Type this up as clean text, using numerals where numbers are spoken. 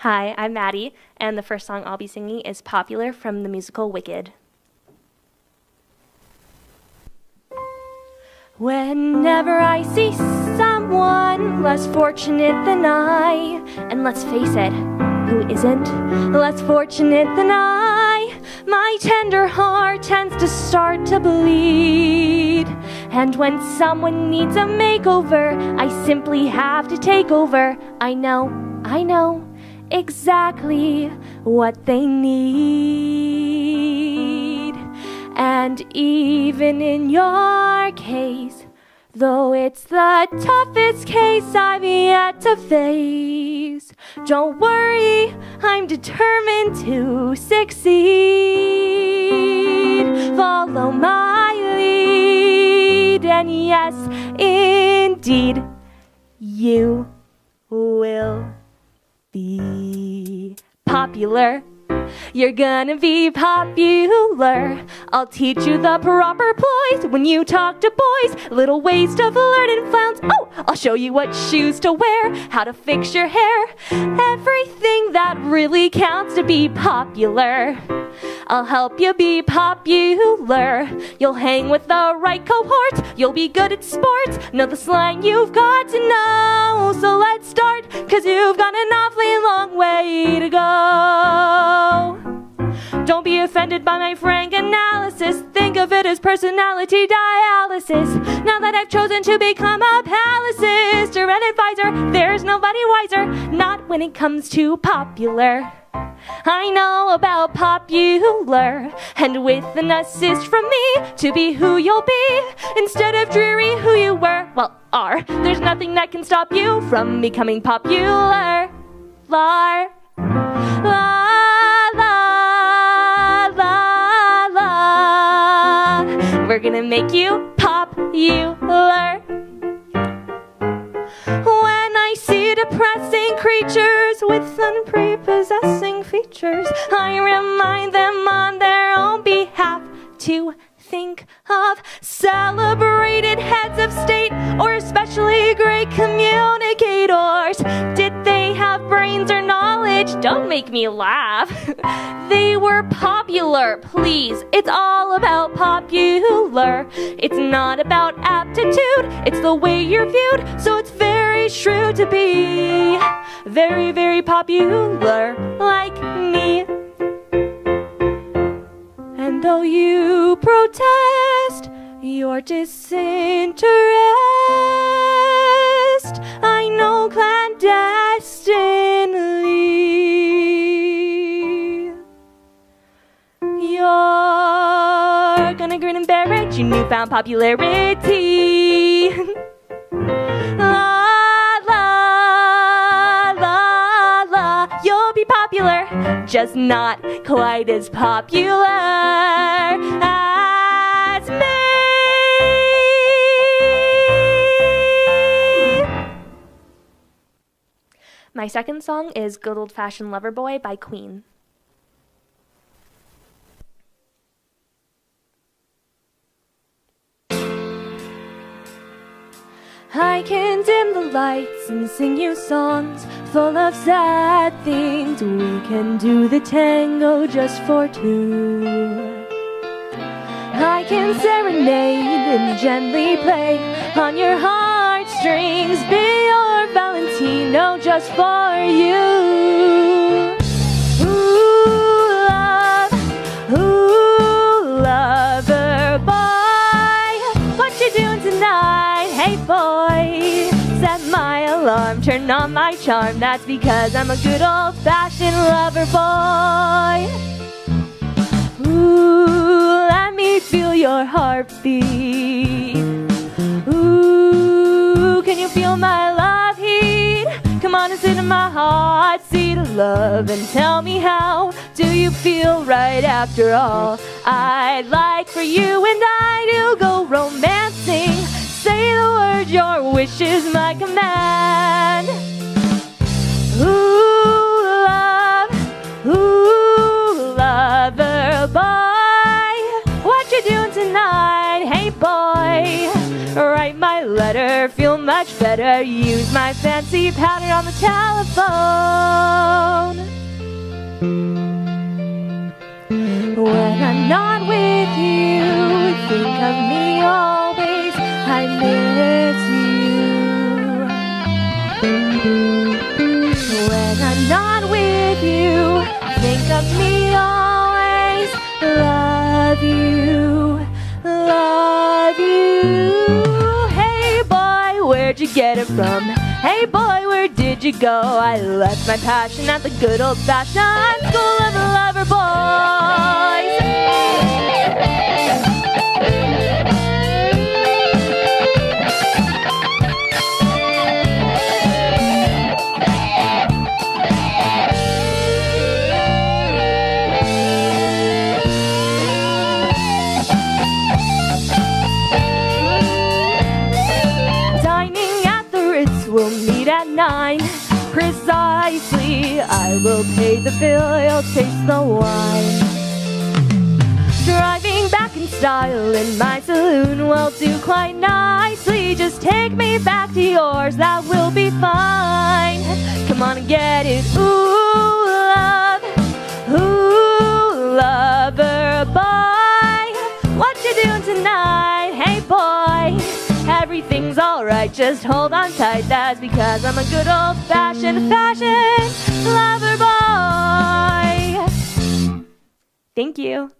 Hi, I'm Maddie, and the first song I'll be singing is Popular from the musical Wicked. Whenever I see someone less fortunate than I, and let's face it, who isn't less fortunate than I, my tender heart tends to start to bleed. And when someone needs a makeover, I simply have to take over. I know exactly what they need. And even in your case, though it's the toughest case I've yet to face, don't worry, I'm determined to succeed. Follow my lead, and yes, indeed, you will be popular. You're gonna be popular. I'll teach you the proper ploys when you talk to boys, little ways to flirt and flounce. Oh, I'll show you what shoes to wear, how to fix your hair, everything that really counts to be popular. I'll help you be popular. You'll hang with the right cohort. You'll be good at sports. Know the slang you've got to know. So let's start, 'cause you've got an awfully long way to go. Don't be offended by my frank analysis. Think of it as personality dialysis. Now that I've chosen to become a palaceist or an advisor, there's nobody wiser. Not when it comes to popular. I know about popular, and with an assist from me to be who you'll be instead of dreary who you were, well, are. There't nothing that can stop you from becoming popular. La, la, la, la, la. We're gonna make you popular. When I see depressing creatures with unprepossessing features, I remind them on their own behalf to think of celebrated heads of state or especially great communicators. Did they have brains or knowledge? Don't make me laugh. They were popular, please. It's all about popular. It's not about aptitude, it's the way you're viewed. So it's very shrewd to be very, very popular like me. And though you protest your disinterest, I know clandestinely, you're gonna grin and bear it, your newfound popularity. La, la, la, la, you'll be popular, just not quite as popular as me. My second song is Good Old Fashioned Lover Boy by Queen. I can dim the lights and sing you songs full of sad things. We can do the tango just for two. I can serenade and gently play on your heartstrings, be your Valentino just for you. Ooh, lover boy, what you doing tonight? Hey boy, set my alarm, turn on my charm. That's because I'm a good old-fashioned lover boy. Ooh, let me feel your heartbeat. Ooh, can you feel my love heat? Come on and sit in my hot seat of love and tell me, how do you feel right after all? I'd like for you and I to go romancing. Say the word, your wish is my command. Ooh, love, ooh, lover boy, what you doing tonight? Hey boy, write my letter, feel much better lover. Use my fancy pattern on the telephone. When I'm not with you, think of me always. I miss you. When I'm not with you, think of me always. Love you, love you. Hey boy, where'd you get it from? Hey boy, where did you go? I left my passion at the good old-fashioned school of lover boys. We'll meet at 9 precisely. I will pay the bill, you'll taste the wine. Driving back in style in my saloon will do quite nicely. Just take me back to yours, that will be fine. Come on and get it, ooh love, ooh lover boy. What you doing tonight, hey boy? Everything's alright, just hold on tight. That's because I'm a good old-fashioned fashion lover boy. Thank you.